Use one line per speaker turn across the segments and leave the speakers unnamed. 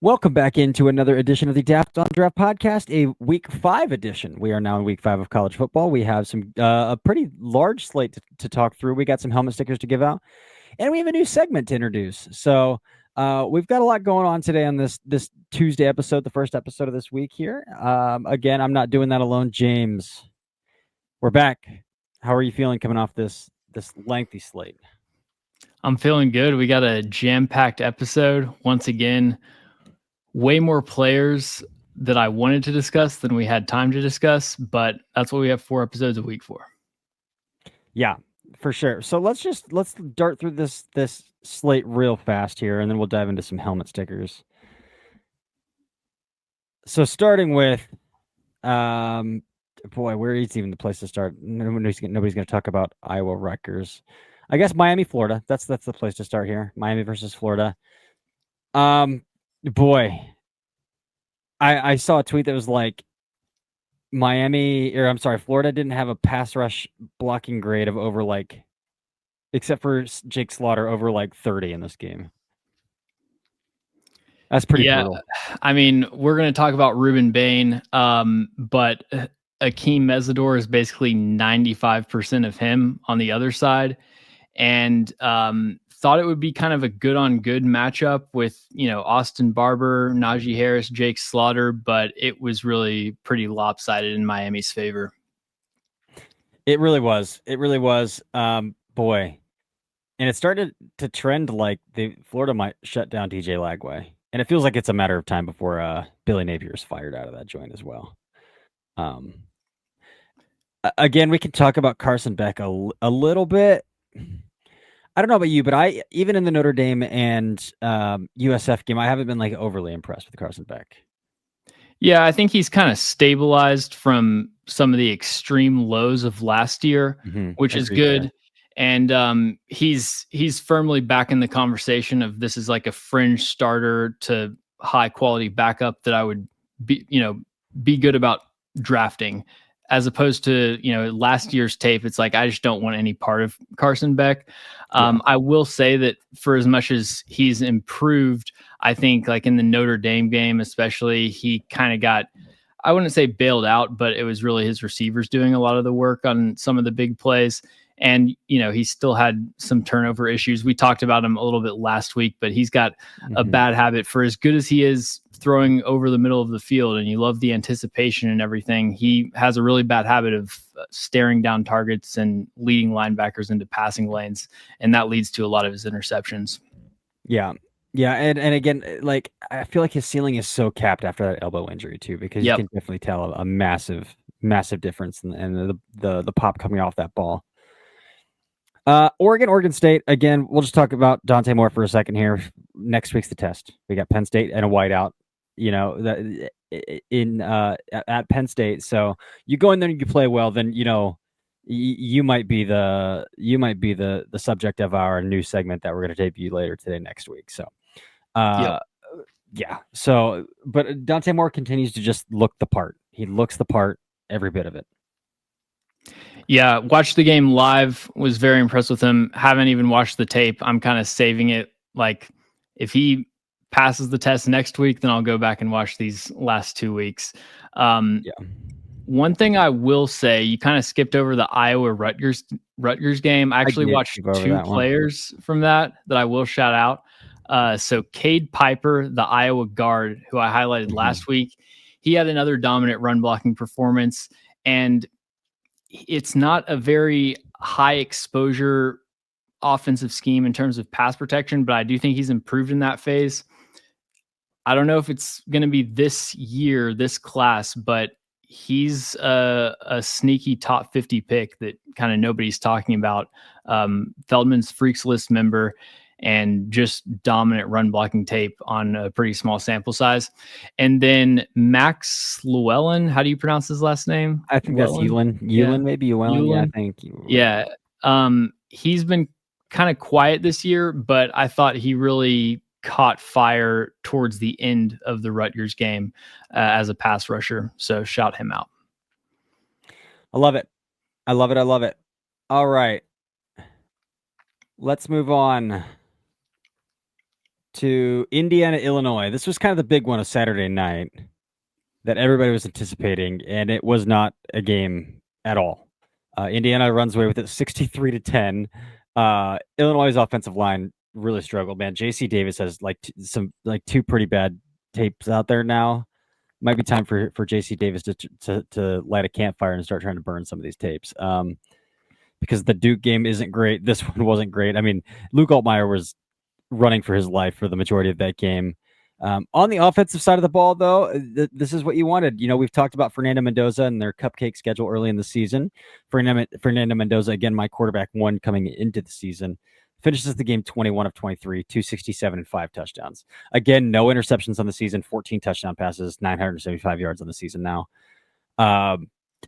Welcome back into another edition of the Daft on Draft podcast, a Week 5 edition. We are now in Week 5 of college football. We have a pretty large slate to talk through. We got some helmet stickers to give out, and we have a new segment to introduce. So we've got a lot going on today on this Tuesday episode, the first episode of this week here. Again, I'm not doing that alone. James, we're back. How are you feeling coming off this lengthy slate?
I'm feeling good. We got a jam-packed episode once again. Way more players that I wanted to discuss than we had time to discuss, but that's what we have 4 episodes a week for.
Yeah, for sure. So let's dart through this slate real fast here, and then we'll dive into some helmet stickers. So starting with, boy, where is even the place to start? Nobody's going to talk about Iowa Rutgers. I guess Miami, Florida. That's the place to start here. Miami versus Florida. Boy, I saw a tweet that was like, Florida didn't have a pass rush blocking grade of over except for Jake Slaughter, over 30 in this game. That's pretty brutal.
I mean, we're going to talk about Ruben Bain, but Akeem Mesidor is basically 95% of him on the other side. And thought it would be kind of a good-on-good matchup with, Austin Barber, Najee Harris, Jake Slaughter, but it was really pretty lopsided in Miami's favor.
It really was. Boy. And it started to trend like Florida might shut down DJ Lagway. And it feels like it's a matter of time before Billy Napier is fired out of that joint as well. Again, we can talk about Carson Beck a little bit. I don't know about you, but even in the Notre Dame and USF game, I haven't been overly impressed with Carson Beck.
Yeah, I think he's kind of stabilized from some of the extreme lows of last year, which is good. There. And he's firmly back in the conversation of this is like a fringe starter to high quality backup that I would be good about drafting, as opposed to last year's tape. It's like I just don't want any part of Carson Beck. I will say that for as much as he's improved, I think in the Notre Dame game especially, he kind of got, I wouldn't say bailed out, but it was really his receivers doing a lot of the work on some of the big plays. And, he still had some turnover issues. We talked about him a little bit last week, but he's got a bad habit. For as good as he is throwing over the middle of the field, and you love the anticipation and everything, he has a really bad habit of staring down targets and leading linebackers into passing lanes. And that leads to a lot of his interceptions.
Yeah. Yeah. And again, I feel like his ceiling is so capped after that elbow injury too, because you can definitely tell a massive difference in the pop coming off that ball. Oregon State. Again, we'll just talk about Dante Moore for a second here. Next week's the test. We got Penn State and a whiteout, at Penn State. So you go in there and you play well, then you might be the subject of our new segment that we're going to debut later today next week. So yeah. So but Dante Moore continues to just look the part. He looks the part, every bit of it.
Yeah, watched the game live, was very impressed with him. Haven't even watched the tape. I'm kind of saving it. If he passes the test next week, then I'll go back and watch these last 2 weeks. One thing I will say, you kind of skipped over the Iowa Rutgers game. I actually watched 2 players from that I will shout out. So Cade Piper, the Iowa guard, who I highlighted last week, he had another dominant run blocking performance, and it's not a very high exposure offensive scheme in terms of pass protection, but I do think he's improved in that phase. I don't know if it's going to be this year, this class, but he's a sneaky top 50 pick that kind of nobody's talking about. Feldman's Freaks List member, and just dominant run blocking tape on a pretty small sample size. And then Max Llewellyn, how do you pronounce his last name?
I think that's Llewellyn. Maybe Llewellyn. Yeah, I think.
Yeah. He's been kind of quiet this year, but I thought he really caught fire towards the end of the Rutgers game as a pass rusher. So shout him out.
I love it. All right. Let's move on. to Indiana, Illinois. This was kind of the big one of Saturday night that everybody was anticipating, and it was not a game at all. Indiana runs away with it 63-10. Illinois' offensive line really struggled, man. JC Davis has two pretty bad tapes out there now. Might be time for JC Davis to light a campfire and start trying to burn some of these tapes. Because the Duke game isn't great. This one wasn't great. I mean, Luke Altmaier was running for his life for the majority of that game. On the offensive side of the ball, though, this is what you wanted. We've talked about Fernando Mendoza and their cupcake schedule early in the season. Fernando Mendoza, again, my quarterback one coming into the season, finishes the game 21 of 23, 267 and 5 touchdowns. Again, no interceptions on the season, 14 touchdown passes, 975 yards on the season now.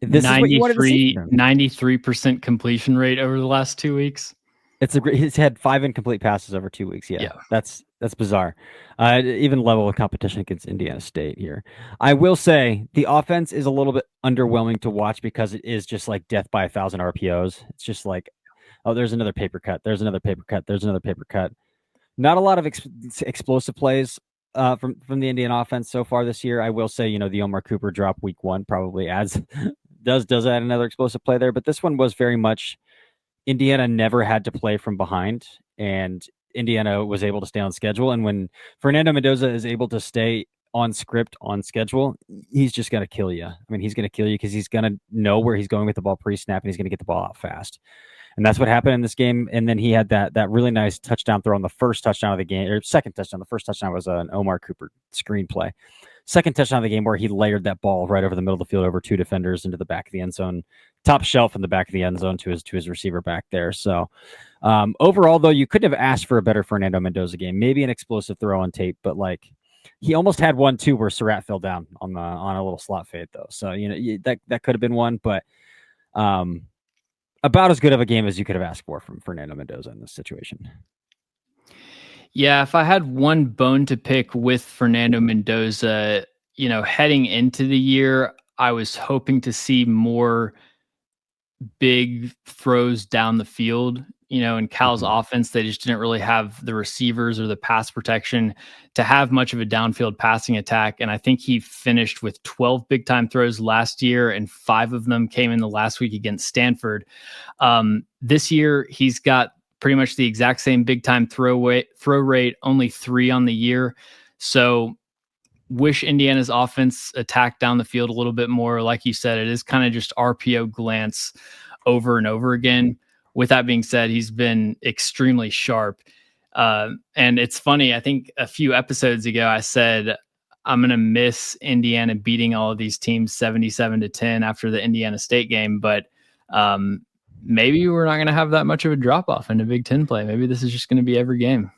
This is what you wanted to see from him. 93% completion rate over the last 2 weeks.
He's had 5 incomplete passes over 2 weeks. Yeah. That's bizarre. Even level with competition against Indiana State here. I will say the offense is a little bit underwhelming to watch because it is just like death by 1,000 RPOs. It's just like, oh, there's another paper cut. There's another paper cut. There's another paper cut. Not a lot of explosive plays from the Indian offense so far this year. I will say, the Omar Cooper drop week 1 probably does add another explosive play there. But this one was very much Indiana never had to play from behind, and Indiana was able to stay on schedule. And when Fernando Mendoza is able to stay on script, on schedule, he's just going to kill you. I mean, he's going to kill you because he's going to know where he's going with the ball pre-snap, and he's going to get the ball out fast. And that's what happened in this game. And then he had that really nice touchdown throw on the first touchdown of the game, or second touchdown. The first touchdown was an Omar Cooper screen play. Second touchdown of the game where he layered that ball right over the middle of the field over 2 defenders into the back of the end zone, top shelf in the back of the end zone to his receiver back there. So overall, though, you couldn't have asked for a better Fernando Mendoza game. Maybe an explosive throw on tape, but like he almost had one too where Surratt fell down on a little slot fade though. So that could have been one, but about as good of a game as you could have asked for from Fernando Mendoza in this situation.
Yeah, if I had one bone to pick with Fernando Mendoza, heading into the year, I was hoping to see more big throws down the field. In Cal's offense, they just didn't really have the receivers or the pass protection to have much of a downfield passing attack. And I think he finished with 12 big time throws last year, and 5 of them came in the last week against Stanford. This year, he's got pretty much the exact same big time throw rate, only 3 on the year. So wish Indiana's offense attacked down the field a little bit more. Like you said, it is kind of just RPO glance over and over again. With that being said, he's been extremely sharp. And it's funny, I think a few episodes ago, I said, I'm going to miss Indiana beating all of these teams 77-10 after the Indiana State game. But maybe we're not going to have that much of a drop off in a Big Ten play. Maybe this is just going to be every game.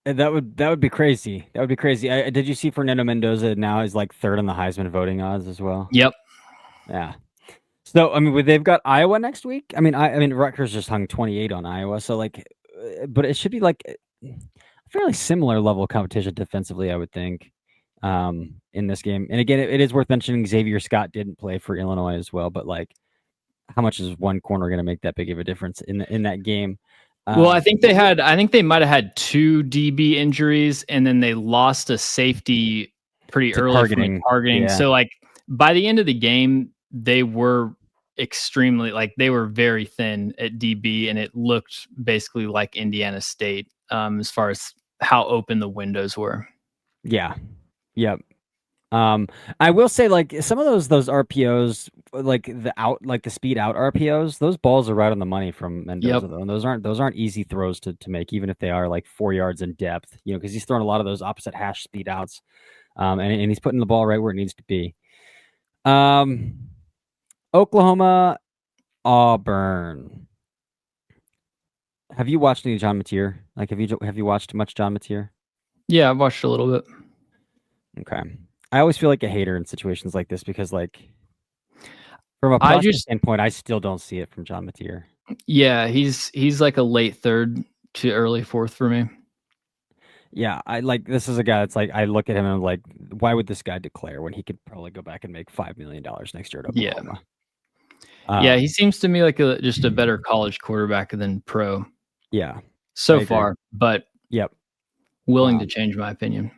That would be crazy. That would be crazy. Did you see Fernando Mendoza now is like 3rd on the Heisman voting odds as well?
Yep.
Yeah. So I mean, they've got Iowa next week. I mean, Rutgers just hung 28 on Iowa. So like, but it should be like a fairly similar level of competition defensively, I would think, in this game. And again, it is worth mentioning Xavier Scott didn't play for Illinois as well. But like, how much is one corner going to make that big of a difference in that game?
Well, I think they might have had 2 DB injuries, and then they lost a safety pretty early
targeting.
Yeah. So like by the end of the game, they were they were very thin at DB, and it looked basically like Indiana State as far as how open the windows were.
Yeah. Yep. I will say, like, some of those RPOs, like the speed out RPOs, those balls are right on the money from Mendoza. Yep. Though. And those aren't easy throws to make, even if they are like 4 yards in depth, because he's throwing a lot of those opposite hash speed outs. And he's putting the ball right where it needs to be. Oklahoma, Auburn. Have you watched any John Mateer? Like, have you watched much John Mateer?
Yeah, I've watched a little bit.
Okay. I always feel like a hater in situations like this because, like, from a prospect standpoint, I still don't see it from John Mateer.
Yeah, he's like a late 3rd to early 4th for me.
Yeah, this is a guy that's like, I look at him and I'm like, why would this guy declare when he could probably go back and make $5 million next year at Oklahoma?
Yeah, he seems to me like just a better college quarterback than pro.
Yeah,
so far, but
yep.
willing to change my opinion.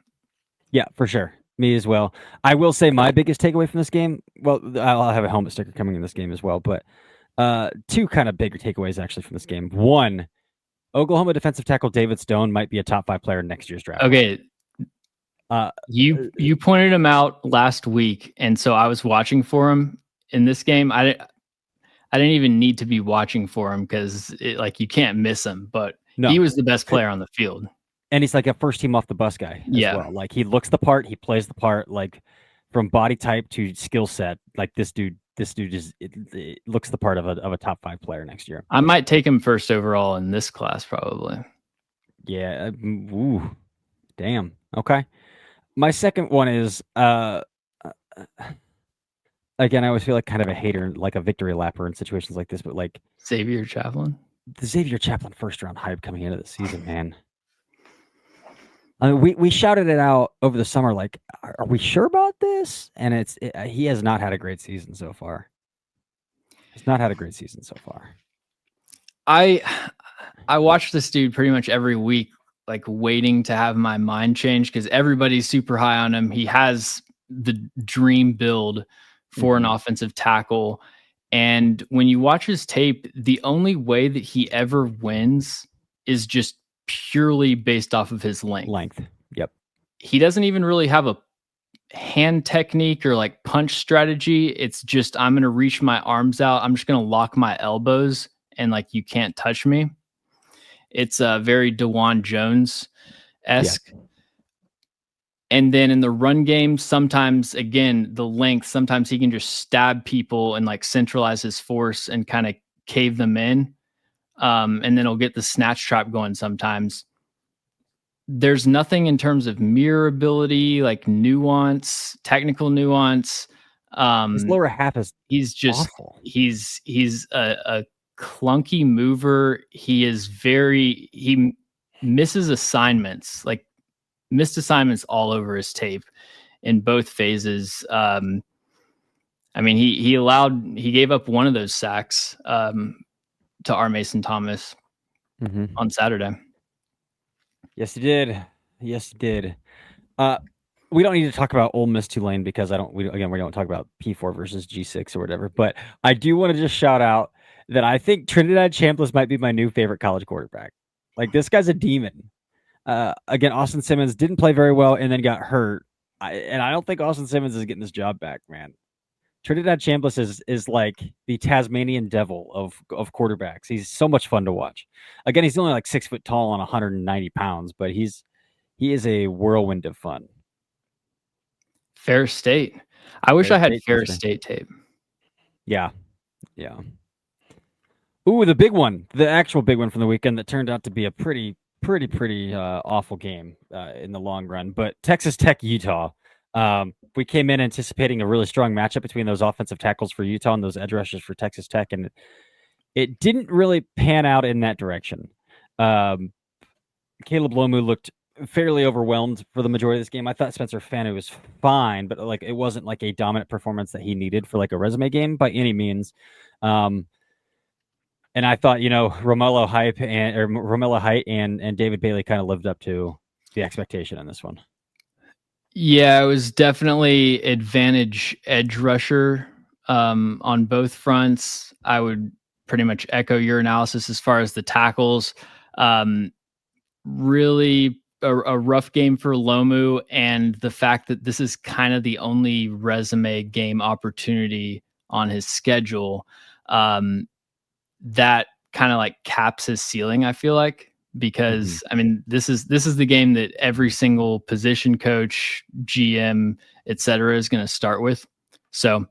Yeah, for sure. Me as well. I will say my biggest takeaway from this game. Well, I'll have a helmet sticker coming in this game as well, but two kind of bigger takeaways actually from this game. One, Oklahoma defensive tackle David Stone might be a top 5 player in next year's draft.
Okay. You pointed him out last week, and so I was watching for him in this game. I didn't even need to be watching for him because you can't miss him. But he was the best player on the field,
and he's like a first team off the bus guy as well. Like he looks the part, he plays the part. Like from body type to skill set, like this dude just it looks the part of a top 5 player next year.
I might take him first overall in this class, probably.
Yeah. Ooh, damn. Okay. My second one is again, I always feel like kind of a hater, like a victory lapper in situations like this, but like
Xavier Chaplin.
The Xavier Chaplin first round hype coming into the season, man. I mean, we shouted it out over the summer, like, are we sure about this? And he has not had a great season so far. He's not had a great season so far.
I watch this dude pretty much every week, like waiting to have my mind change because everybody's super high on him. He has the dream build for an offensive tackle. And when you watch his tape, the only way that he ever wins is just purely based off of his length.
Yep.
He doesn't even really have a hand technique or like punch strategy. It's just, I'm going to reach my arms out. I'm just going to lock my elbows and like, you can't touch me. It's very DeJuan Jones-esque. Yeah. And then in the run game, sometimes, again, the length, sometimes he can just stab people and like centralize his force and kind of cave them in. And then he'll get the snatch trap going sometimes. There's nothing in terms of mirror ability, like nuance, technical nuance.
His lower half is
he's just
awful.
He's a clunky mover. He misses assignments, like missed assignments all over his tape in both phases. I mean, he gave up one of those sacks to R. Mason Thomas on Saturday.
Yes, he did. Yes, he did. We don't need to talk about Ole Miss Tulane because we don't talk about P4 versus G6 or whatever. But I do want to just shout out that I think Trinidad Chambliss might be my new favorite college quarterback. Like, this guy's a demon. Again, Austin Simmons didn't play very well and then got hurt. And I don't think Austin Simmons is getting this job back, man. Trinidad Chambliss is like the Tasmanian devil of quarterbacks. He's so much fun to watch. Again, he's only like 6 foot tall and 190 pounds, but he is a whirlwind of fun.
Ferris State. I wish I had Ferris State tape.
Yeah. Yeah. Ooh, the big one, the actual big one from the weekend that turned out to be a pretty awful game in the long run. But Texas Tech, Utah. We came in anticipating a really strong matchup between those offensive tackles for Utah and those edge rushers for Texas Tech, and it didn't really pan out in that direction. Caleb Lomu looked fairly overwhelmed for the majority of this game. I thought Spencer Fanu was fine, but like it wasn't like a dominant performance that he needed for like a resume game by any means. And I thought, Romello Height and David Bailey kind of lived up to the expectation in this one.
Yeah, it was definitely advantage edge rusher on both fronts. I would pretty much echo your analysis as far as the tackles. Really a rough game for Lomu, and the fact that this is kind of the only resume game opportunity on his schedule. That kind of like caps his ceiling, I feel like, because I mean, this is the game that every single position coach, GM, etc. is going to start with. So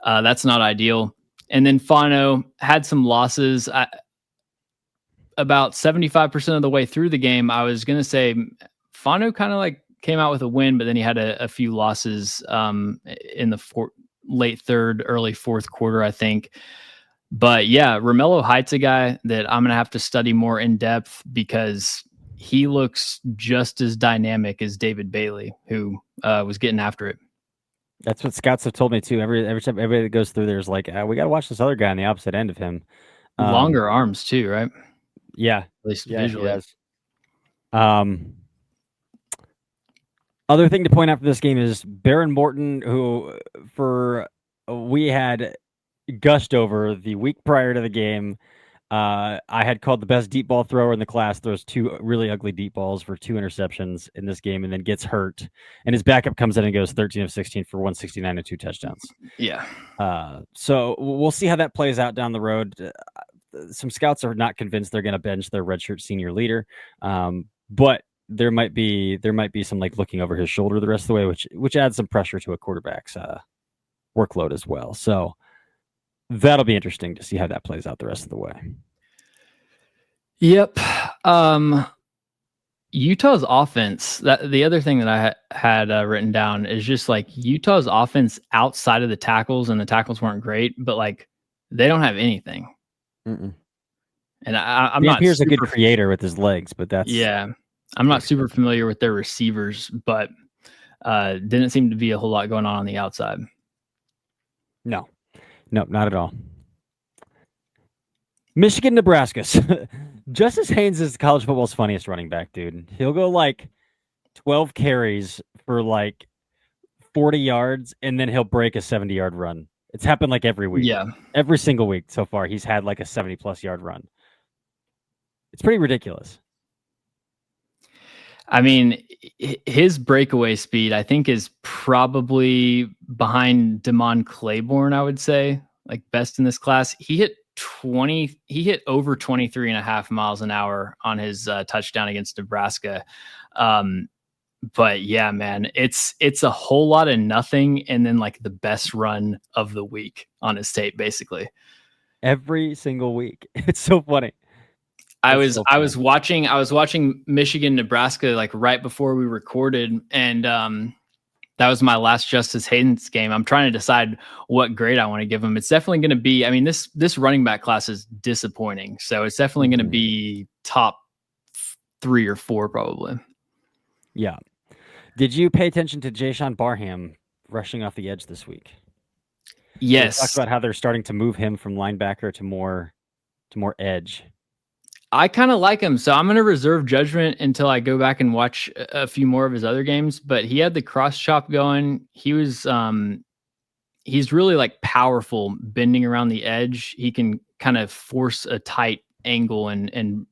that's not ideal. And then Fano had some losses. About 75% of the way through the game, I was going to say Fano kind of like came out with a win, but then he had a few losses in the late third, early fourth quarter, I think. But yeah, Romello Height's a guy that I'm going to have to study more in depth because he looks just as dynamic as David Bailey, who was getting after it.
That's what scouts have told me too. Every time everybody that goes through there's like, we got to watch this other guy on the opposite end of him.
Longer arms too, right?
Yeah.
At least visually.
He does. Other thing to point out for this game is Baron Morton, who we had gushed over the week prior to the game. I had called the best deep ball thrower in the class, throws 2 really ugly deep balls for 2 interceptions in this game, and then gets hurt. And his backup comes in and goes 13 of 16 for 169 and 2 touchdowns.
Yeah.
So we'll see how that plays out down the road. Some scouts are not convinced they're going to bench their redshirt senior leader, but there might be some like looking over his shoulder the rest of the way, which adds some pressure to a quarterback's workload as well. So that'll be interesting to see how that plays out the rest of the way.
Yep. Utah's offense, the other thing that I had written down is just like Utah's offense outside of the tackles, and the tackles weren't great, but like they don't have anything.
Mm-mm.
And I'm not.
Pierre's a good creator with his legs, but that's
I'm not super familiar with their receivers, but didn't seem to be a whole lot going on the outside.
No, not at all. Michigan, Nebraska. Justice Haynes is college football's funniest running back, dude. He'll go like 12 carries for like 40 yards, and then he'll break a 70-yard run. It's happened like every week.
Yeah.
Every single week so far, he's had like a 70-plus yard run. It's pretty ridiculous.
I mean, his breakaway speed, I think, is probably behind Damon Claiborne, I would say, like best in this class. He hit over 23 and a half miles an hour on his touchdown against Nebraska. But yeah, man, it's a whole lot of nothing, and then like the best run of the week on his tape, basically.
Every single week. It's so funny.
I was watching Michigan, Nebraska like right before we recorded, and that was my last Justice Haynes game. I'm trying to decide what grade I want to give him. It's definitely going to be, I mean, this running back class is disappointing, so it's definitely going to be top 3 or 4 probably.
Yeah. Did you pay attention to Jayshawn Barham rushing off the edge this week?
Yes.
Talk about how they're starting to move him from linebacker to more edge.
I kind of like him, so I'm going to reserve judgment until I go back and watch a few more of his other games. But he had the cross chop going. He was, he's really like powerful, bending around the edge. He can kind of force a tight angle and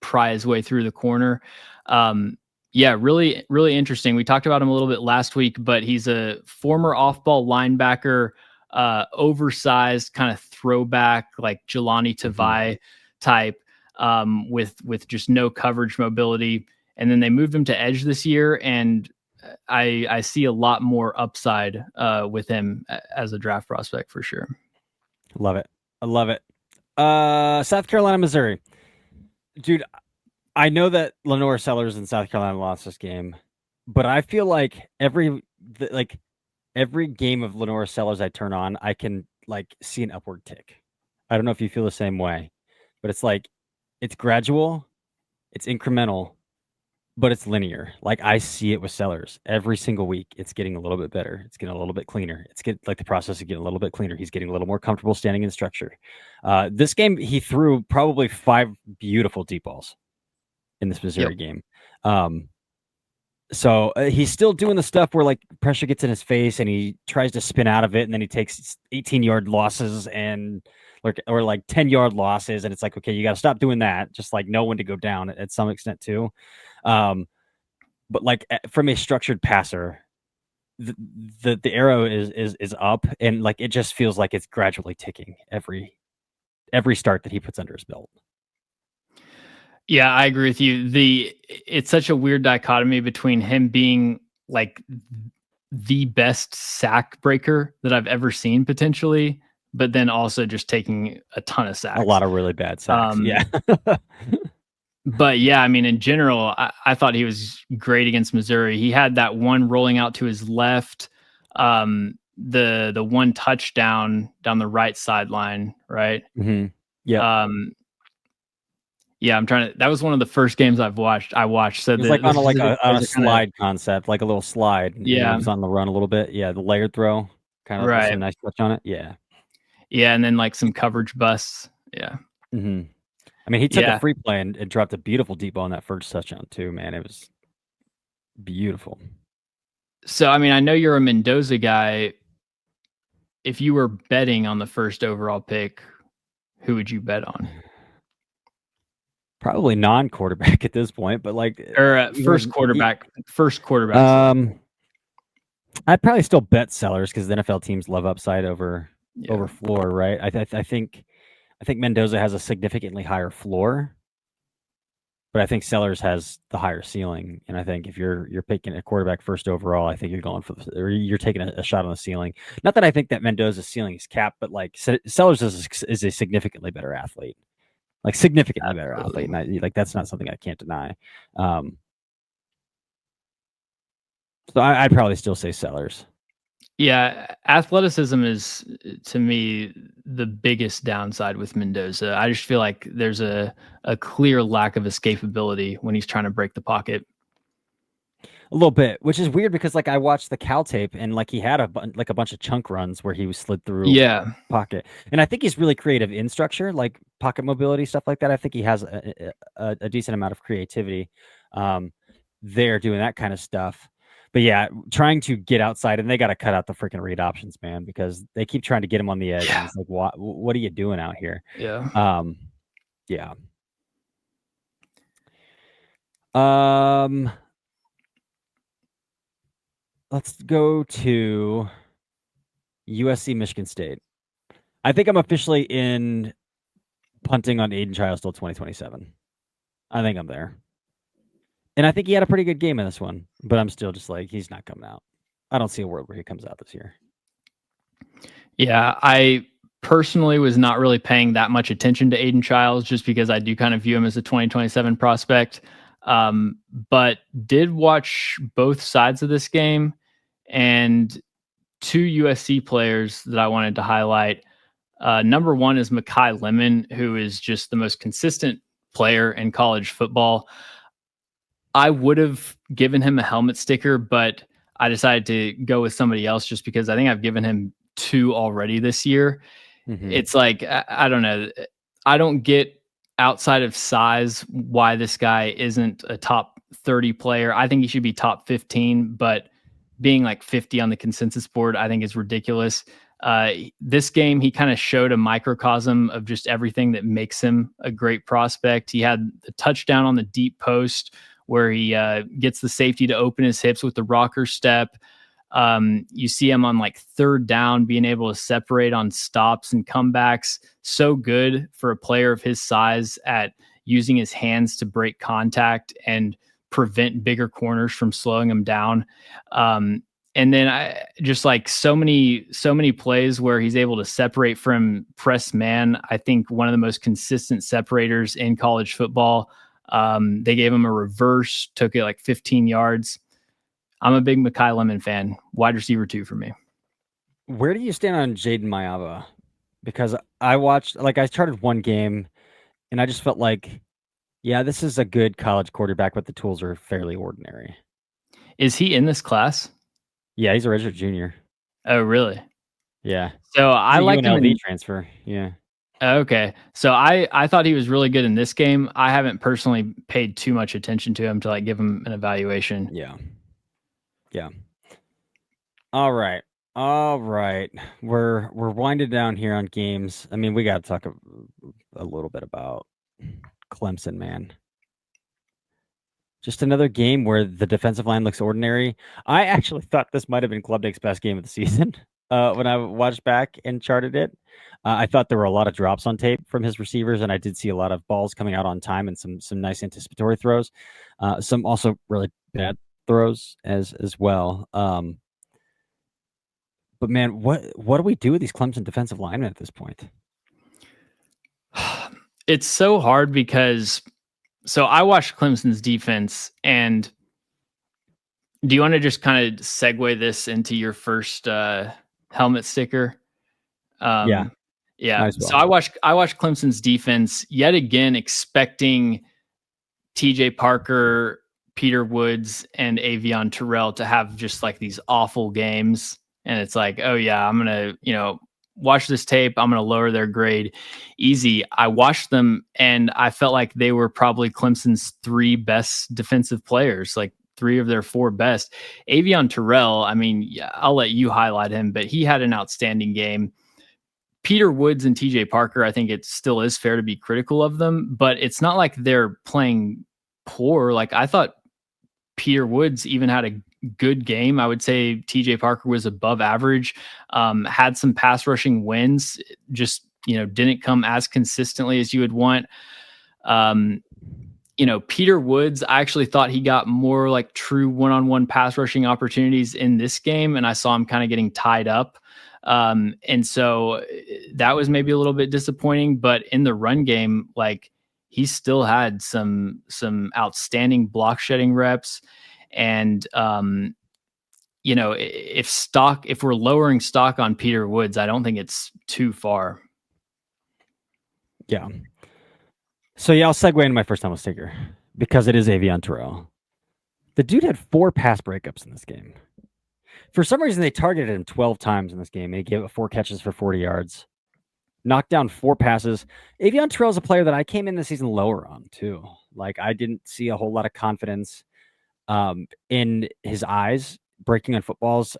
pry his way through the corner. Yeah, really, really interesting. We talked about him a little bit last week, but he's a former off-ball linebacker, oversized kind of throwback, like Jelani Tavai type. With just no coverage mobility. And then they moved him to edge this year, and I see a lot more upside with him as a draft prospect for sure.
Love it. I love it. South Carolina, Missouri. Dude, I know that Lenore Sellers in South Carolina lost this game, but I feel like every game of Lenore Sellers I turn on, I can like see an upward tick. I don't know if you feel the same way, but it's like it's gradual, it's incremental, but it's linear. Like I see it with Sellers every single week. It's getting a little bit better. It's getting a little bit cleaner. The process is getting a little bit cleaner. He's getting a little more comfortable standing in structure. This game, he threw probably 5 beautiful deep balls in this Missouri game. So he's still doing the stuff where like pressure gets in his face and he tries to spin out of it, and then he takes 18-yard losses or like 10-yard losses, and it's like, okay, you got to stop doing that. Just like know when to go down at some extent too. But like from a structured passer, the arrow is up, and like it just feels like it's gradually ticking every start that he puts under his belt.
Yeah, I agree with you. It's such a weird dichotomy between him being like the best sack breaker that I've ever seen potentially, but then also just taking a ton of sacks.
A lot of really bad sacks. Yeah.
But yeah, I mean, in general, I thought he was great against Missouri. He had that one rolling out to his left, the one touchdown down the right sideline, right?
Mm-hmm. Yeah.
Yeah, that was one of the first games I watched. So
it was like on a slide concept, like a little slide.
Yeah.
He was on the run a little bit. Yeah. The layered throw, kind of a nice touch on it. Yeah.
Yeah. And then like some coverage busts. Yeah.
Mm-hmm. I mean, he took a free play and dropped a beautiful deep ball on that first touchdown too, man. It was beautiful.
So, I mean, I know you're a Mendoza guy. If you were betting on the first overall pick, who would you bet on?
Probably non-quarterback at this point, but like
Or first quarterback.
I'd probably still bet Sellers because the NFL teams love upside over
Yeah.
floor, right? I think Mendoza has a significantly higher floor, but I think Sellers has the higher ceiling. And I think if you're picking a quarterback first overall, I think you're going or you're taking a shot on the ceiling. Not that I think that Mendoza's ceiling is capped, but like Sellers is a significantly better athlete, like significantly better athlete, and like that's not something I can't deny. So I'd probably still say Sellers.
Yeah, athleticism is, to me, the biggest downside with Mendoza. I just feel like there's a clear lack of escapability when he's trying to break the pocket.
A little bit, which is weird because like I watched the Cal tape and like he had a bunch of chunk runs where he was slid through pocket, and I think he's really creative in structure, like pocket mobility stuff like that. I think he has a decent amount of creativity there doing that kind of stuff. But yeah, trying to get outside, and they got to cut out the freaking read options, man, because they keep trying to get him on the edge. Yeah. And it's like, what are you doing out here?
Yeah.
Yeah. Let's go to USC Michigan State. I think I'm officially in punting on Aiden Childs till 2027. I think I'm there. And I think he had a pretty good game in this one, but I'm still just like, he's not coming out. I don't see a world where he comes out this year.
Yeah, I personally was not really paying that much attention to Aiden Childs just because I do kind of view him as a 2027 prospect. But did watch both sides of this game, and two USC players that I wanted to highlight. Number one is Mekhi Lemon, who is just the most consistent player in college football. I would have given him a helmet sticker, but I decided to go with somebody else just because I think I've given him two already this year. Mm-hmm. It's like, I don't know. I don't get, outside of size, why this guy isn't a top 30 player. I think he should be top 15, but being like 50 on the consensus board, I think is ridiculous. This game, he kind of showed a microcosm of just everything that makes him a great prospect. He had a touchdown on the deep post where he gets the safety to open his hips with the rocker step. You see him on like third down being able to separate on stops and comebacks. So good for a player of his size at using his hands to break contact and prevent bigger corners from slowing him down. And then I just like so many plays where he's able to separate from press man. I think one of the most consistent separators in college football. They gave him a reverse, took it like 15 yards. I'm a big Mekhi Lemon fan. Wide receiver 2 for me.
Where do you stand on Jaden Mayava? Because I started one game and I just felt like, yeah, this is a good college quarterback, but the tools are fairly ordinary.
Is he in this class?
Yeah, he's a redshirt junior.
Oh, really?
Yeah.
So I like him in
transfer. Yeah.
Okay. So I thought he was really good in this game. I haven't personally paid too much attention to him to like give him an evaluation.
Yeah. Yeah. All right. We're winding down here on games. I mean, we got to talk a little bit about Clemson, man. Just another game where the defensive line looks ordinary. I actually thought this might have been Klubnik's best game of the season when I watched back and charted it. I thought there were a lot of drops on tape from his receivers, and I did see a lot of balls coming out on time and some nice anticipatory throws. Some also really bad throws as well. But man, what do we do with these Clemson defensive linemen at this point?
It's so hard because I watched Clemson's defense, and do you want to just kind of segue this into your first helmet sticker? Yeah. Well. So I watched Clemson's defense yet again, expecting TJ Parker, Peter Woods, and Avion Terrell to have just like these awful games. And it's like, oh yeah, I'm going to, watch this tape. I'm going to lower their grade easy. I watched them and I felt like they were probably Clemson's 3 best defensive players, like 3 of their 4 best. Avion Terrell, I mean, yeah, I'll let you highlight him, but he had an outstanding game. Peter Woods and TJ Parker, I think it still is fair to be critical of them, but it's not like they're playing poor. Like, I thought Peter Woods even had a good game. I would say TJ Parker was above average, had some pass rushing wins, just, didn't come as consistently as you would want. Peter Woods, I actually thought he got more like true one-on-one pass rushing opportunities in this game, and I saw him kind of getting tied up. And so that was maybe a little bit disappointing, but in the run game, like, he still had some outstanding block shedding reps. And, if we're lowering stock on Peter Woods, I don't think it's too far.
Yeah. So yeah, I'll segue into my first helmet sticker because it is Avion Terrell. The dude had 4 pass breakups in this game. For some reason, they targeted him 12 times in this game. He gave it 4 catches for 40 yards, knocked down 4 passes. Avion Terrell is a player that I came in this season lower on too. Like, I didn't see a whole lot of confidence in his eyes breaking on footballs,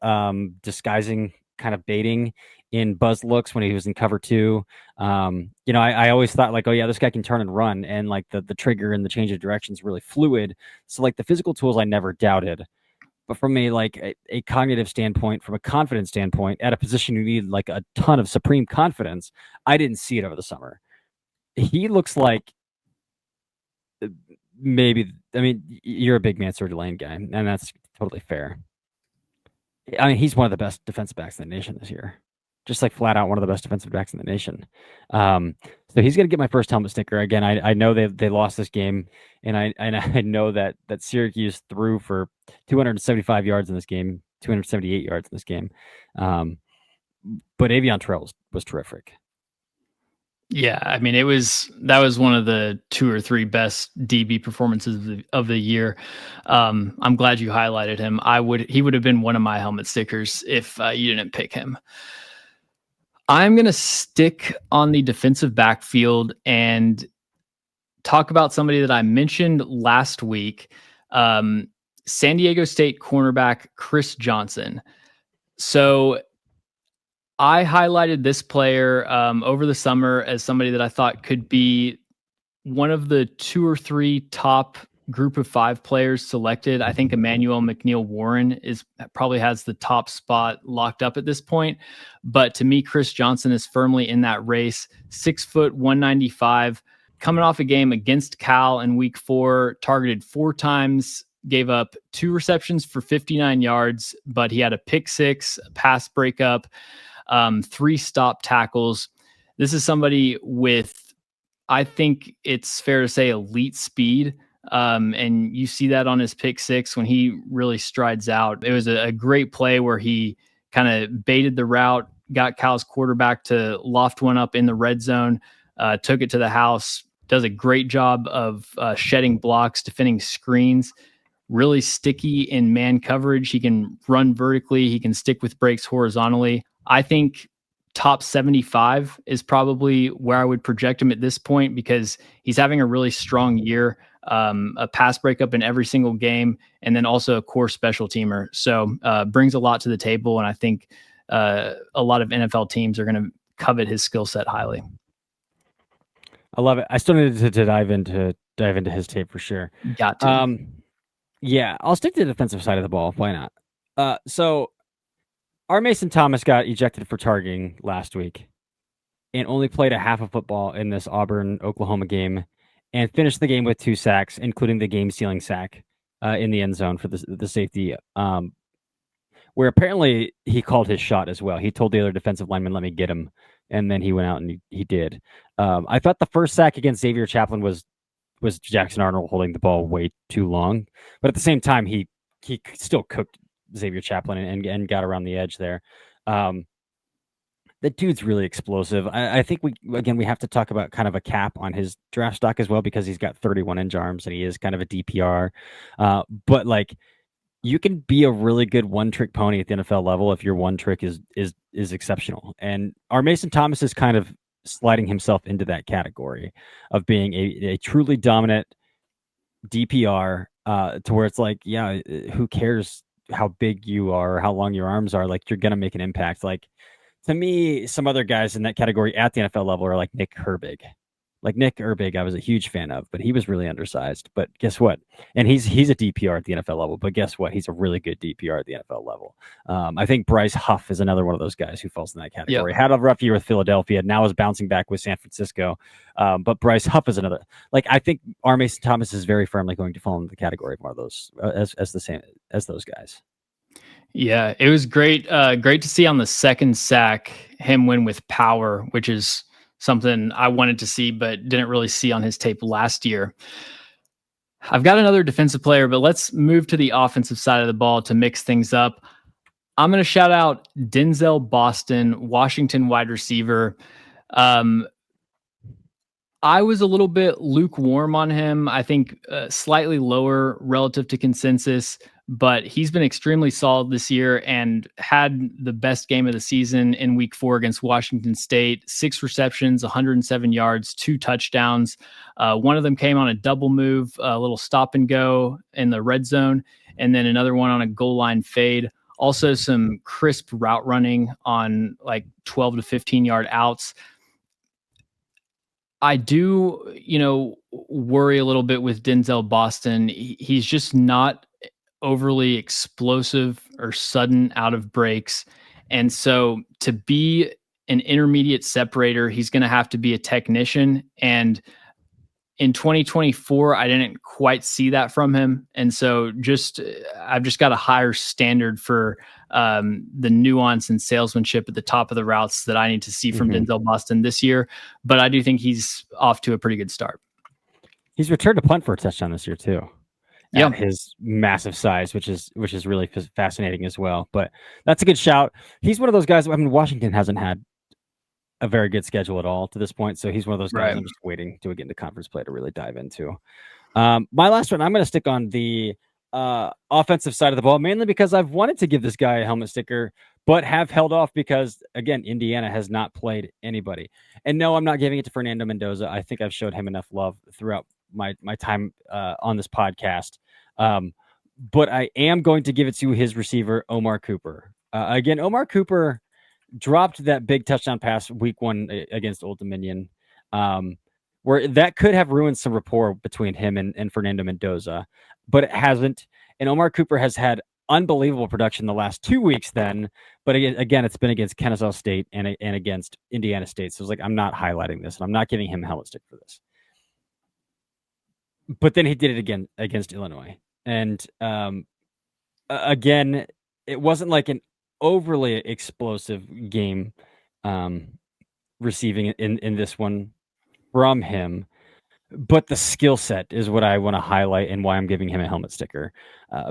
disguising, kind of baiting in buzz looks when he was in cover 2. I always thought, like, oh yeah, this guy can turn and run, and like the trigger and the change of direction is really fluid. So like the physical tools I never doubted. But from a cognitive standpoint, from a confidence standpoint, at a position you need like a ton of supreme confidence, I didn't see it over the summer. He looks like maybe, I mean, you're a big Mansour Delane guy, and that's totally fair. I mean, he's one of the best defensive backs in the nation this year. Just like flat out one of the best defensive backs in the nation. So he's going to get my first helmet sticker. Again, I know they lost this game, and I know that Syracuse threw for 275 yards in this game, 278 yards in this game. But Avion Terrell was terrific.
Yeah, I mean, that was one of the 2 or 3 best DB performances of the year. I'm glad you highlighted him. He would have been one of my helmet stickers if you didn't pick him. I'm going to stick on the defensive backfield and talk about somebody that I mentioned last week, San Diego State cornerback Chris Johnson. So I highlighted this player over the summer as somebody that I thought could be one of the 2 or 3 top group of 5 players selected. I think Emmanuel McNeil-Warren probably has the top spot locked up at this point. But to me, Chris Johnson is firmly in that race. 6 foot, 195, coming off a game against Cal in week 4, targeted 4 times, gave up 2 receptions for 59 yards, but he had a pick 6, a pass breakup, 3 stop tackles. This is somebody with, I think it's fair to say, elite speed. And you see that on his pick 6 when he really strides out. It was a great play where he kind of baited the route, got Cal's quarterback to loft one up in the red zone, took it to the house, does a great job of shedding blocks, defending screens, really sticky in man coverage. He can run vertically. He can stick with breaks horizontally. I think top 75 is probably where I would project him at this point because he's having a really strong year, a pass breakup in every single game, and then also a core special teamer. So brings a lot to the table, and I think a lot of NFL teams are going to covet his skill set highly.
I love it. I still need to dive into his tape for sure.
Got to.
Yeah, I'll stick to the defensive side of the ball. Why not? So our Mason Thomas got ejected for targeting last week and only played a half of football in this Auburn-Oklahoma game and finished the game with 2 sacks, including the game-sealing sack in the end zone for the safety, where apparently he called his shot as well. He told the other defensive lineman, let me get him, and then he went out and he did. I thought the first sack against Xavier Chaplin was Jackson Arnold holding the ball way too long, but at the same time, he still cooked Xavier Chaplin and got around the edge there. The dude's really explosive. I think we have to talk about kind of a cap on his draft stock as well because he's got 31 inch arms and he is kind of a DPR. But like, you can be a really good one-trick pony at the NFL level if your one trick is exceptional. And our Mason Thomas is kind of sliding himself into that category of being a truly dominant DPR. to where it's like, yeah, who cares how big you are or how long your arms are? Like, you're gonna make an impact. Like, to me, some other guys in that category at the NFL level are like Nick Herbig. Like Nick Herbig, I was a huge fan of, but he was really undersized. But guess what? And he's a DPR at the NFL level. But guess what? He's a really good DPR at the NFL level. I think Bryce Huff is another one of those guys who falls in that category. Had a rough year with Philadelphia. Now is bouncing back with San Francisco. But Bryce Huff is another. Like, I think R. Mason Thomas is very firmly going to fall into the category of one of those as the same as those guys.
Yeah, it was great. Great to see on the second sack him win with power, which is something I wanted to see, but didn't really see on his tape last year. I've got another defensive player, but let's move to the offensive side of the ball to mix things up. I'm going to shout out Denzel Boston, Washington wide receiver. I was a little bit lukewarm on him. I think slightly lower relative to consensus, but he's been extremely solid this year and had the best game of the season in week 4 against Washington State. 6 receptions, 107 yards, 2 touchdowns. One of them came on a double move, a little stop and go in the red zone, and then another one on a goal line fade. Also some crisp route running on like 12 to 15 yard outs. I do, worry a little bit with Denzel Boston. He's just not overly explosive or sudden out of breaks. And so to be an intermediate separator, he's going to have to be a technician. And in 2024, I didn't quite see that from him. And so I've just got a higher standard for the nuance and salesmanship at the top of the routes that I need to see from Denzel Boston this year. But I do think he's off to a pretty good start.
He's returned to punt for a touchdown this year too.
Yeah,
his massive size, which is really fascinating as well. But that's a good shout. He's one of those guys. I mean, Washington hasn't had a very good schedule at all to this point, so he's one of those guys I'm just waiting to get into conference play to really dive into. My last one, I'm going to stick on the offensive side of the ball, mainly because I've wanted to give this guy a helmet sticker, but have held off because, again, Indiana has not played anybody. And no, I'm not giving it to Fernando Mendoza. I think I've showed him enough love throughout my time on this podcast. But I am going to give it to his receiver, Omar Cooper. Again, Omar Cooper dropped that big touchdown pass week 1 against Old Dominion, where that could have ruined some rapport between him and Fernando Mendoza, but it hasn't. And Omar Cooper has had unbelievable production the last 2 weeks then, but again, it's been against Kennesaw State and against Indiana State. So it's like, I'm not highlighting this and I'm not giving him a helmet stick for this. But then he did it again against Illinois. And again, it wasn't like an overly explosive game receiving in this one from him, but the skill set is what I want to highlight and why I'm giving him a helmet sticker,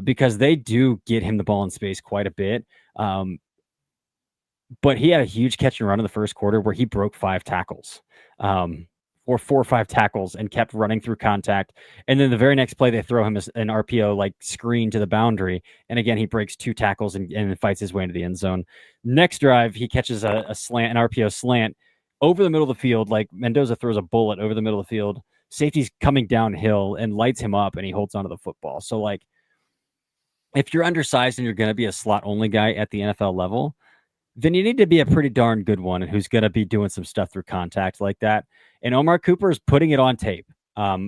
because they do get him the ball in space quite a bit. But he had a huge catch and run in the first quarter where he broke 5 tackles, or 4 or 5 tackles, and kept running through contact. And then the very next play, they throw him an RPO like screen to the boundary. And again, he breaks 2 tackles and fights his way into the end zone. Next drive, he catches a slant, an RPO slant over the middle of the field. Like Mendoza throws a bullet over the middle of the field. Safety's coming downhill and lights him up, and he holds onto the football. So like, if you're undersized and you're going to be a slot only guy at the NFL level, then you need to be a pretty darn good one and who's going to be doing some stuff through contact like that. And Omar Cooper is putting it on tape.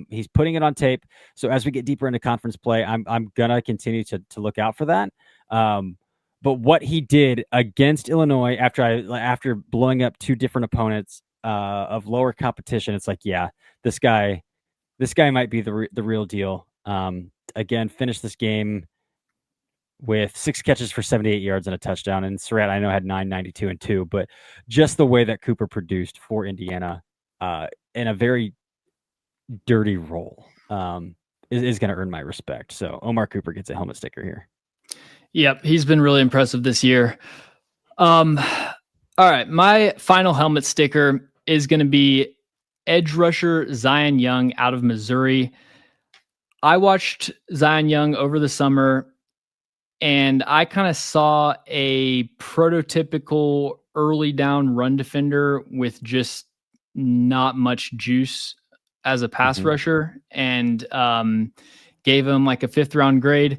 He's putting it on tape. So as we get deeper into conference play, I'm going to continue to look out for that. But what he did against Illinois after blowing up 2 different opponents of lower competition, it's like, yeah, this guy might be the real deal. Again, finished this game with 6 catches for 78 yards and a touchdown. And Surratt, I know, had 992 and 2, but just the way that Cooper produced for Indiana in a very dirty role is going to earn my respect. So Omar Cooper gets a helmet sticker here.
Yep, he's been really impressive this year. All right, my final helmet sticker is going to be edge rusher Zion Young out of Missouri. I watched Zion Young over the summer, and I kind of saw a prototypical early down run defender with just not much juice as a pass rusher. And gave him like a 5th round grade.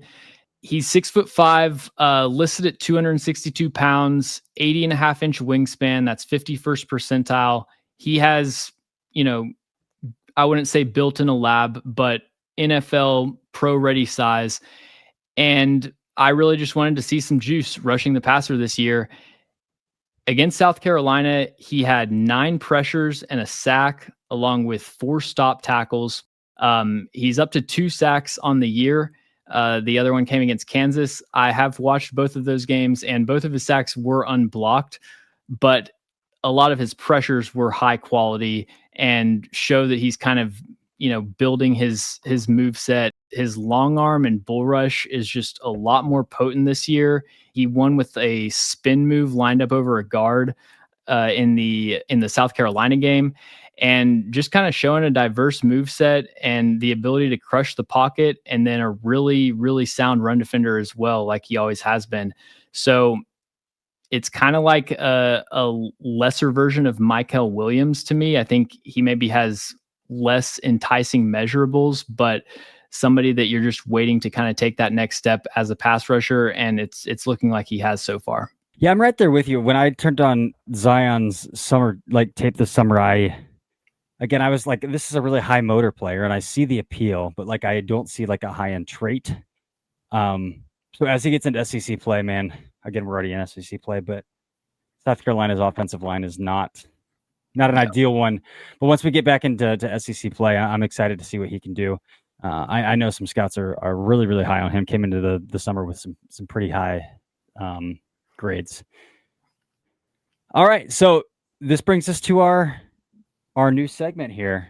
He's 6'5", listed at 262 pounds, 80.5-inch wingspan. That's 51st percentile. He has, I wouldn't say built in a lab, but NFL pro ready size. And I really just wanted to see some juice rushing the passer this year. Against South Carolina, he had 9 pressures and a sack, along with 4 stop tackles. He's up to 2 sacks on the year. The other one came against Kansas. I have watched both of those games, and both of his sacks were unblocked, but a lot of his pressures were high quality and show that he's kind of, building his move set. His long arm and bull rush is just a lot more potent this year. He won with a spin move lined up over a guard in the South Carolina game, and just kind of showing a diverse move set and the ability to crush the pocket, and then a really, really sound run defender as well, like he always has been. So it's kind of like a lesser version of Michael Williams to me. I think he maybe has less enticing measurables, but somebody that you're just waiting to kind of take that next step as a pass rusher, and it's looking like he has so far.
Yeah, I'm right there with you. When I turned on Zion's tape this summer, I was like, this is a really high motor player, and I see the appeal, but like I don't see like a high end trait. So as he gets into SEC play, man, again, we're already in SEC play, but South Carolina's offensive line is not an ideal one. But once we get back into SEC play, I'm excited to see what he can do. I know some scouts are really, really high on him. Came into the summer with some pretty high grades. All right, so this brings us to our new segment here,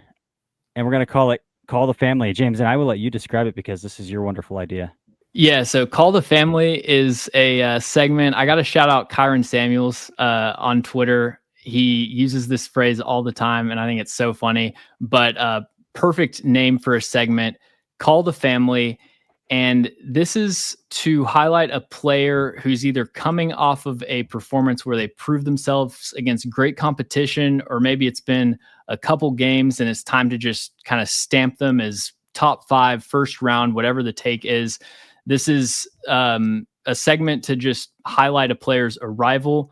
and we're going to call it Call the Family. James, and I will let you describe it because this is your wonderful idea.
Yeah, so Call the Family is a segment. I got to shout out Kyron Samuels on Twitter. He uses this phrase all the time, and I think it's so funny. But perfect name for a segment, Call the Family. And this is to highlight a player who's either coming off of a performance where they proved themselves against great competition, or maybe it's been a couple games and it's time to just kind of stamp them as top 5, first round, whatever the take is. This is a segment to just highlight a player's arrival.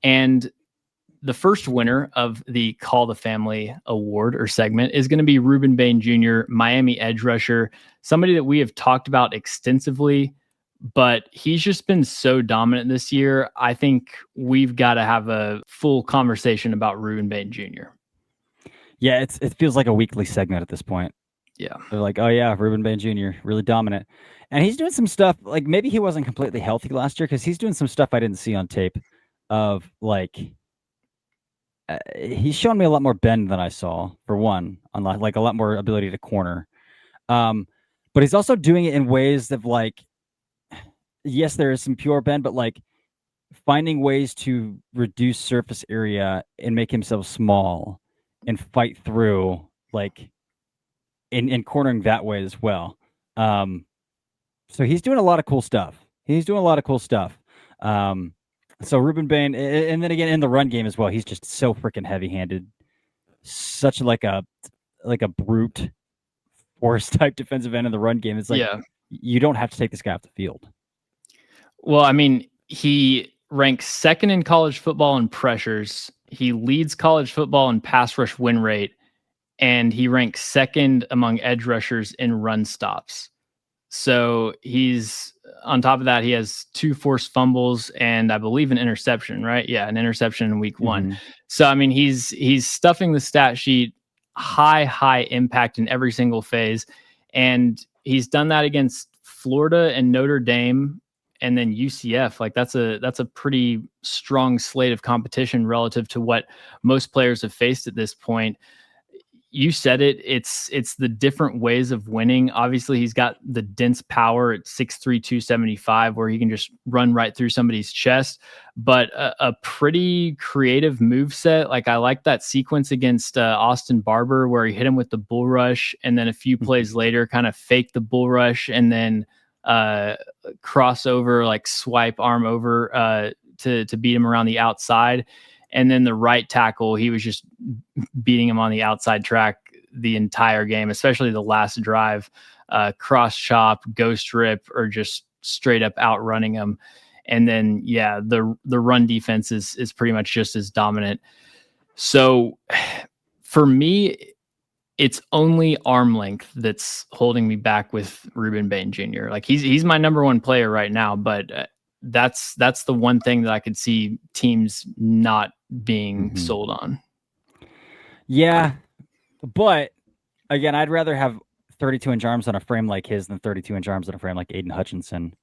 And the first winner of the Call the Family award or segment is going to be Rueben Bain Jr., Miami edge rusher, somebody that we have talked about extensively, but he's just been so dominant this year. I think we've got to have a full conversation about Rueben Bain Jr.
Yeah, it feels like a weekly segment at this point.
Yeah.
They're like, oh yeah, Rueben Bain Jr., really dominant. And he's doing some stuff, like maybe he wasn't completely healthy last year because he's doing some stuff I didn't see on tape of like, he's shown me a lot more bend than I saw, for one, on like a lot more ability to corner. But he's also doing it in ways that like, yes, there is some pure bend, but like finding ways to reduce surface area and make himself small and fight through, like in cornering that way as well. So he's doing a lot of cool stuff. So Rueben Bain, and then again in the run game as well, he's just so freaking heavy-handed, such like a brute force type defensive end in the run game. It's like, you don't have to take this guy off the field.
Well, I mean, he ranks second in college football in pressures. He leads college football in pass rush win rate, and he ranks second among edge rushers in run stops. So he's on top of that, he has 2 forced fumbles and I believe an interception, right? Yeah, an interception in week 1. So I mean, he's stuffing the stat sheet, high impact in every single phase, and he's done that against Florida and Notre Dame, and then UCF. Like that's a pretty strong slate of competition relative to what most players have faced at this point. You said it. It's the different ways of winning. Obviously, he's got the dense power at 6'3", 275, where he can just run right through somebody's chest. But a pretty creative move set. Like I like that sequence against Austin Barber, where he hit him with the bull rush, and then a few plays later, kind of fake the bull rush, and then crossover, like swipe arm over to beat him around the outside. And then the right tackle, he was just beating him on the outside track the entire game, especially the last drive. cross chop, ghost rip, or just straight up outrunning them. And then, yeah, the run defense is pretty much just as dominant. So for me, it's only arm length that's holding me back with Ruben Bain Jr. Like he's my number one player right now, but that's the one thing that I could see teams not being sold on.
Yeah, but again, I'd rather have 32-inch arms on a frame like his than 32-inch arms on a frame like Aiden Hutchinson.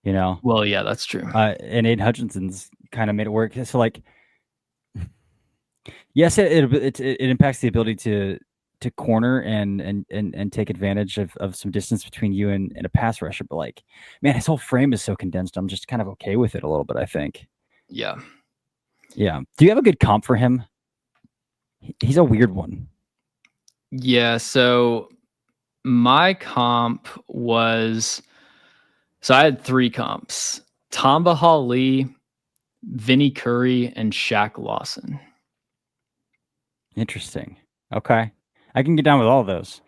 You know?
Well, yeah, that's true.
And Aiden Hutchinson's kind of made it work. So, like, yes, it impacts the ability to corner and take advantage of some distance between you and a pass rusher. But, like, man, his whole frame is so condensed. I'm just kind of okay with it a little bit, I think.
Yeah.
Yeah. Do you have a good comp for him? He's a weird one.
Yeah. So my comp was, so I had 3 comps: Tamba Hali, Vinny Curry, and Shaq Lawson.
Interesting. Okay. I can get down with all of those.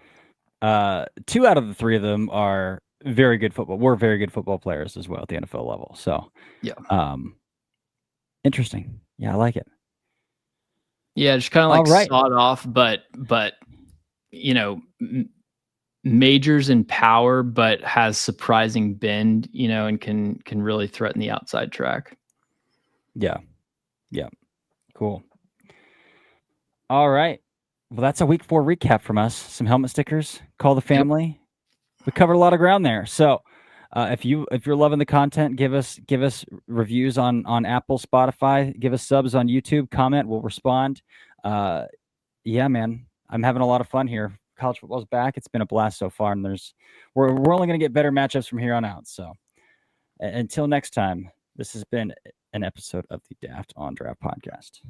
2 out of the 3 of them are very good football. We're very good football players as well at the NFL level. So,
yeah.
Interesting. Yeah, I like it.
Yeah, just kind of like sawed off, but you know, majors in power, but has surprising bend, you know, and can really threaten the outside track.
Yeah. Yeah. Cool. All right. Well, that's a week 4 recap from us. Some helmet stickers. Call the family. Yep. We covered a lot of ground there. So, if you're loving the content, give us reviews on Apple, Spotify. Give us subs on YouTube. Comment. We'll respond. Yeah, man, I'm having a lot of fun here. College football's back. It's been a blast so far, and we're only going to get better matchups from here on out. So, until next time, this has been an episode of the Daft on Draft podcast.